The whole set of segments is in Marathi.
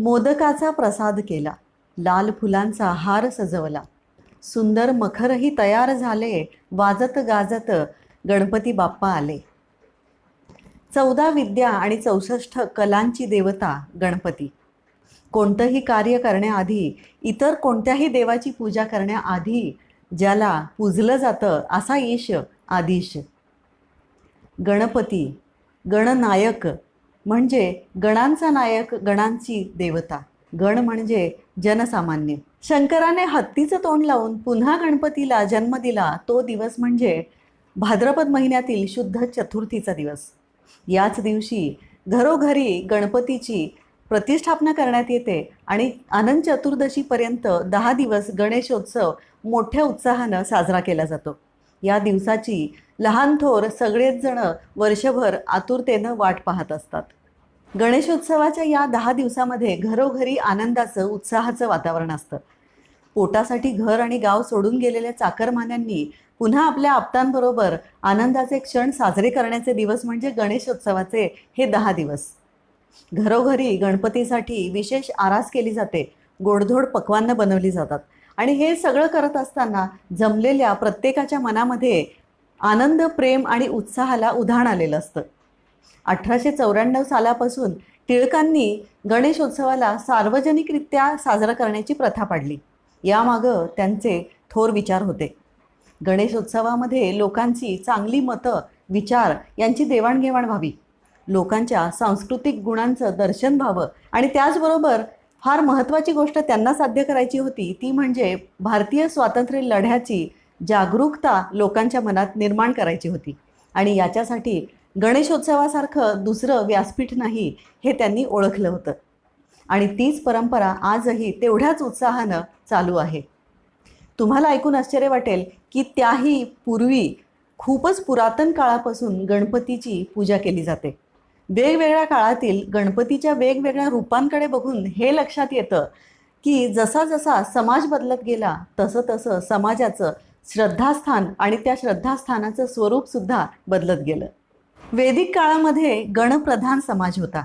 मोदकाचा प्रसाद केला, लाल फुलांचा हार सजवला, सुंदर मखरही तयार झाले, वाजत गाजत गणपती बाप्पा आले. 14 विद्या आणि 64 कलांची देवता गणपती. कोणतंही कार्य करण्याआधी, इतर कोणत्याही देवाची पूजा करण्याआधी ज्याला पूजलं जातं असा ईश आदिश. गणपती गणनायक म्हणजे गणांचा नायक, गणांची देवता. गण म्हणजे जनसामान्य. शंकराने हत्तीचं तोंड लावून पुन्हा गणपतीला जन्म दिला तो दिवस म्हणजे भाद्रपद महिन्यातील शुद्ध चतुर्थीचा दिवस. याच दिवशी घरोघरी गणपतीची प्रतिष्ठापना करण्यात येते आणि अनंत चतुर्दशीपर्यंत 10 दिवस गणेशोत्सव मोठ्या उत्साहानं साजरा केला जातो. या दिवसाची लहान थोर सगळेच जण वर्षभर आतुरतेनं वाट पाहत असतात. गणेशोत्सवाच्या या 10 दिवसामध्ये घरोघरी आनंदाचं, उत्साहाचं वातावरण असतं. पोटासाठी घर आणि गाव सोडून गेलेल्या चाकरमान्यांनी पुन्हा आपल्या आप्तांबरोबर आनंदाचे क्षण साजरे करण्याचे दिवस म्हणजे गणेशोत्सवाचे हे 10 दिवस. घरोघरी गणपतीसाठी विशेष आरास केली जाते, गोडधोड पक्वान्न बनवली जातात आणि हे सगळं करत असताना जमलेल्या प्रत्येकाच्या मनामध्ये आनंद, प्रेम आणि उत्साहाला उधाण आलेलं असतं. 1894 सालापासून टिळकांनी गणेशोत्सवाला सार्वजनिकरित्या साजरा करण्याची प्रथा पाडली. यामागं त्यांचे थोर विचार होते. गणेशोत्सवामध्ये लोकांची चांगली मतं, विचार यांची देवाणघेवाण व्हावी, लोकांच्या सांस्कृतिक गुणांचं दर्शन व्हावं आणि त्याचबरोबर फार महत्त्वाची गोष्ट त्यांना साध्य करायची होती ती म्हणजे भारतीय स्वातंत्र्य लढ्याची जागरूकता लोकांच्या मनात निर्माण करायची होती. आणि याच्यासाठी गणेशोत्सवासारखं दुसरं व्यासपीठ नाही हे त्यांनी ओळखलं होतं आणि तीच परंपरा आजही तेवढ्याच उत्साहानं चालू आहे. तुम्हाला ऐकून आश्चर्य वाटेल की त्याही पूर्वी खूपच पुरातन काळापासून गणपतीची पूजा केली जाते. वेगवेगळ्या काळातील गणपतीच्या वेगवेगळ्या रूपांकडे बघून हे लक्षात येतं की जसा जसा समाज बदलत गेला तसं तसं समाजाचं श्रद्धास्थान आणि त्या श्रद्धास्थानाचं स्वरूपसुद्धा बदलत गेलं. वैदिक काळामध्ये गणप्रधान समाज होता.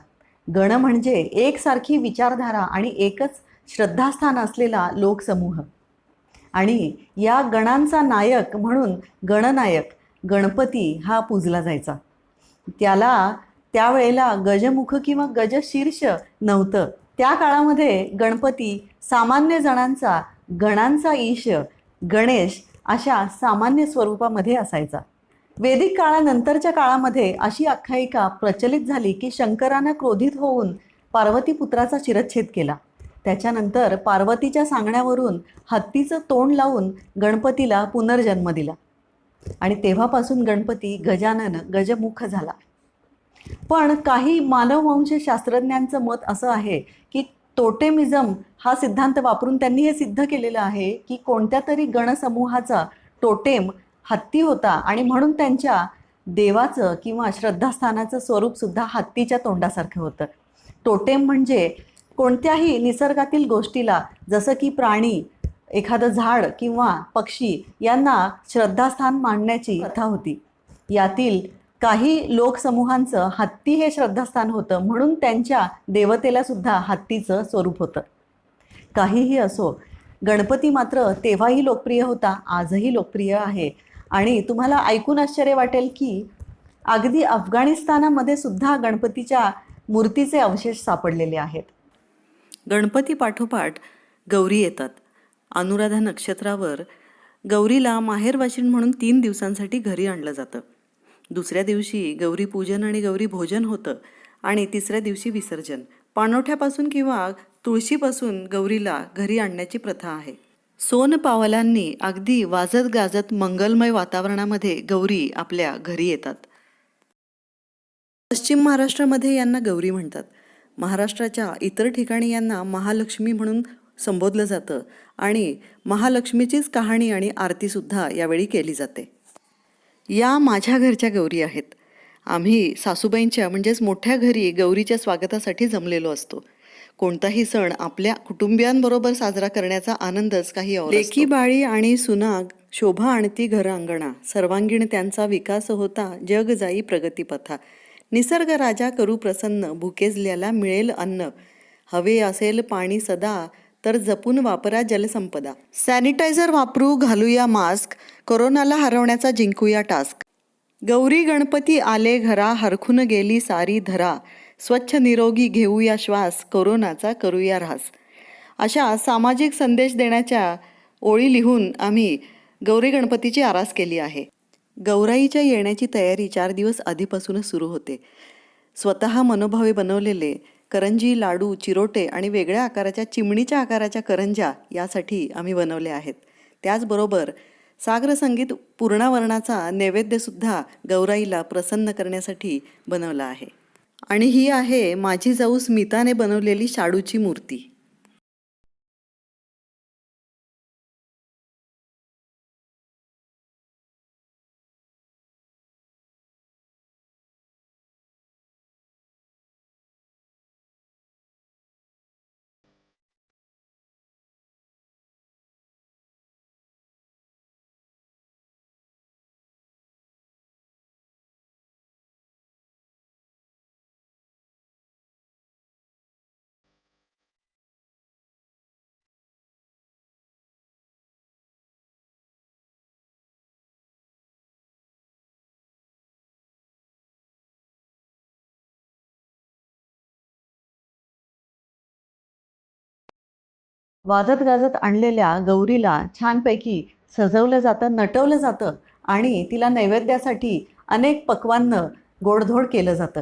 गण म्हणजे एकसारखी विचारधारा आणि एकच श्रद्धास्थान असलेला लोकसमूह आणि या गणांचा नायक म्हणून गणनायक गणपती हा पूजला जायचा. त्यावेळेला गजमुख किंवा गजशीर्ष नव्हतं. त्या काळामध्ये गणपती सामान्य जणांचा, गणांचा ईश गणेश अशा सामान्य स्वरूपामध्ये असायचा. वैदिक काळानंतरच्या काळामध्ये अशी आख्यायिका प्रचलित झाली की शंकरानं क्रोधित होऊन पार्वतीपुत्राचा शिरच्छेद केला. त्याच्यानंतर पार्वतीच्या सांगण्यावरून हत्तीचं तोंड लावून गणपतीला पुनर्जन्म दिला आणि तेव्हापासून गणपती गजानन, गजमुख झाला. पण काही मानववंश शास्त्रज्ञांचं मत असं आहे की टोटेमिझम हा सिद्धांत वापरून त्यांनी हे सिद्ध केलेलं आहे की कोणत्या तरी गणसमूहाचा टोटेम हत्ती होता आणि म्हणून त्यांच्या देवाचं किंवा श्रद्धास्थानाचं स्वरूपसुद्धा हत्तीच्या तोंडासारखं होतं. टोटेम म्हणजे कोणत्याही निसर्गातील गोष्टीला, जसं की प्राणी, एखादं झाड किंवा पक्षी यांना श्रद्धास्थान मानण्याची प्रथा होती. यातील काही लोकसमूहांचं हत्ती हे श्रद्धास्थान होतं म्हणून त्यांच्या देवतेला सुद्धा हत्तीचं स्वरूप होतं. काहीही असो, गणपती मात्र तेव्हाही लोकप्रिय होता, आजही लोकप्रिय आहे. आणि तुम्हाला ऐकून आश्चर्य वाटेल की अगदी अफगाणिस्तानामध्ये सुद्धा गणपतीच्या मूर्तीचे अवशेष सापडलेले आहेत. गणपती पाठोपाठ गौरी येतात. अनुराधा नक्षत्रावर गौरीला माहेरवाशीण म्हणून 3 दिवसांसाठी घरी आणलं जातं. दुसऱ्या दिवशी गौरी पूजन आणि गौरी भोजन होतं आणि तिसऱ्या दिवशी विसर्जन. पाणवठ्यापासून किंवा तुळशीपासून गौरीला घरी आणण्याची प्रथा आहे. सोनपावलांनी अगदी वाजत गाजत मंगलमय वातावरणामध्ये गौरी आपल्या घरी येतात. पश्चिम महाराष्ट्रामध्ये यांना गौरी म्हणतात. महाराष्ट्राच्या इतर ठिकाणी यांना महालक्ष्मी म्हणून संबोधलं जातं आणि महालक्ष्मीचीच कहाणी आणि आरतीसुद्धा यावेळी केली जाते. या माझ्या घरच्या गौरी आहेत. आम्ही सासूबाईंच्या म्हणजेच मोठ्या घरी गौरीच्या स्वागतासाठी जमलेलो असतो. कोणताही सण आपल्या कुटुंबियांबरोबर साजरा करण्याचा आनंदच काही और असतो. लेकी बाळी आणि सुनाग शोभा आणती घर अंगणा, सर्वांगीण त्यांचा विकास होता, जग जाई प्रगतीपथा. निसर्ग राजा करू प्रसन्न, भुकेजल्याला मिळेल अन्न, हवे असेल पाणी सदा, तर जपून वापरा जलसंपदा. सॅनिटायझर वापरू, घालूया मास्क, कोरोनाला हरवण्याचा जिंकूया टास्क. गौरी गणपती आले घरा, हरखून गेली सारी धरा, स्वच्छ निरोगी घेऊया श्वास, कोरोनाचा करूया ऱ्हास. अशा सामाजिक संदेश देण्याच्या ओळी लिहून आम्ही गौरी गणपतीची आरास केली आहे. गौराईच्या येण्याची तयारी 4 दिवस आधीपासूनच सुरू होते. स्वतः मनोभावे बनवलेले करंजी, लाडू, चिरोटे आणि वेगळ्या आकाराच्या चिमणीच्या आकाराच्या करंज्या यासाठी आम्ही बनवले आहेत. त्याचबरोबर सागर संगीत पूर्णावरणाचा नैवेद्यसुद्धा गौराईला प्रसन्न करण्यासाठी बनवला आहे. आणि ही आहे माझी जाऊ स्मिताने बनवलेली शाडूची मूर्ती. वाजत गाजत आणलेल्या गौरीला छानपैकी सजवलं जातं, नटवलं जातं आणि तिला नैवेद्यासाठी अनेक पक्वान्न गोडधोड केलं जातं.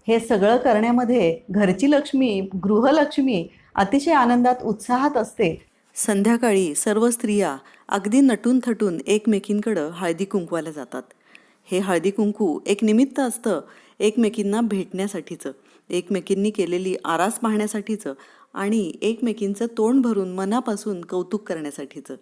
हे सगळं करण्यामध्ये घरची लक्ष्मी, गृहलक्ष्मी अतिशय आनंदात, उत्साहात असते. संध्याकाळी सर्व स्त्रिया अगदी नटून थटून एकमेकींकडं हळदी कुंकवाला जातात. हे हळदी कुंकू एक निमित्त असतं एकमेकींना भेटण्यासाठीचं, एकमेकींनी केलेली आरास पाहण्यासाठीचं आणि एकमेकींचं तोंड भरून मनापासून कौतुक करण्यासाठीचं.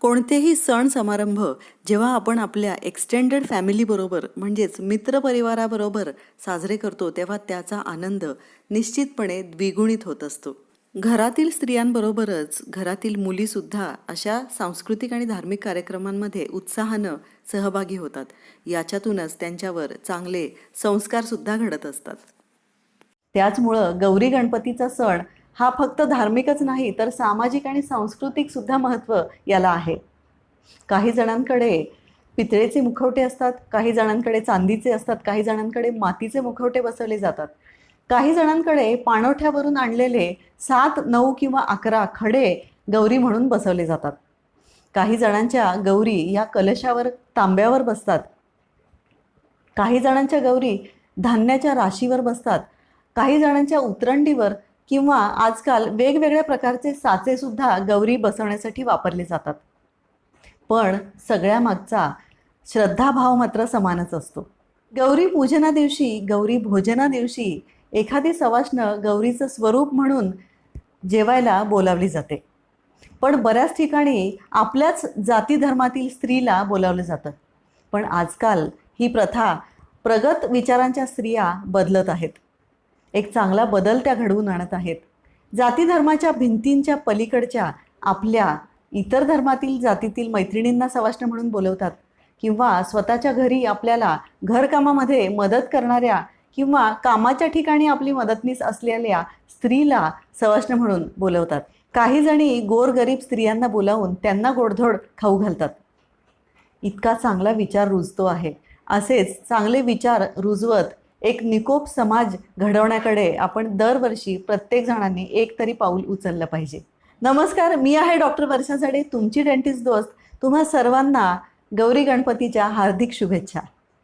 कोणतेही सण समारंभ जेव्हा आपण आपल्या एक्सटेंडेड फॅमिलीबरोबर म्हणजेच मित्रपरिवाराबरोबर साजरे करतो तेव्हा त्याचा आनंद निश्चितपणे द्विगुणित होत असतो. घरातील स्त्रियांबरोबरच घरातील मुलीसुद्धा अशा सांस्कृतिक आणि धार्मिक कार्यक्रमांमध्ये उत्साहानं सहभागी होतात. याच्यातूनच त्यांच्यावर चांगले संस्कारसुद्धा घडत असतात. त्याचमुळं गौरी गणपतीचा सण हा फक्त धार्मिकच नाही तर सामाजिक आणि सांस्कृतिक सुद्धा महत्त्व याला आहे. काही जणांकडे पितळेचे मुखवटे असतात, काही जणांकडे चांदीचे असतात, काही जणांकडे मातीचे मुखवटे बसवले जातात, काही जणांकडे पाणवठ्यावरून आणलेले 7, 9 किंवा 11 खडे गौरी म्हणून बसवले जातात. काही जणांच्या गौरी या कलशावर तांब्यावर बसतात, काही जणांच्या गौरी धान्याच्या राशीवर बसतात, काही जणांच्या उतरंडीवर किंवा आजकाल वेगवेगळ्या प्रकारचे साचेसुद्धा गौरी बसवण्यासाठी वापरले जातात. पण सगळ्या मागचा श्रद्धाभाव मात्र समानच असतो. गौरी पूजना दिवशी, गौरी भोजना दिवशी एखादी सवाष्ण गौरीचं स्वरूप म्हणून जेवायला बोलावली जाते. पण बऱ्याच ठिकाणी आपल्याच जाती धर्मातील स्त्रीला बोलावलं जातं. पण आजकाल ही प्रथा प्रगत विचारांच्या स्त्रिया बदलत आहेत. एक चांगला बदल त्या घडवून आणत आहेत. जाती धर्माच्या भिंतींच्या पलीकडच्या आपल्या इतर धर्मातील जातीतील मैत्रिणींना सवाष्ण म्हणून बोलवतात किंवा स्वतःच्या घरी आपल्याला घरकामामध्ये मदत करणाऱ्या किंवा कामाच्या ठिकाणी आपली मदतनीस असलेल्या स्त्रीला सवाष्ण म्हणून बोलवतात. काही जणी गोरगरीब स्त्रियांना बोलावून त्यांना गोडधोड खाऊ घालतात. इतका चांगला विचार रुजतो आहे. असेच चांगले विचार रुजवत एक निकोप समाज घडवण्याकडे आपण दरवर्षी प्रत्येक जणांनी एक तरी पाऊल उचललं पाहिजे. नमस्कार, मी आहे डॉक्टर वर्षा झाडे, तुमची डेंटिस्ट दोस्त. तुम्हा सर्वांना गौरी गणपतीच्या हार्दिक शुभेच्छा.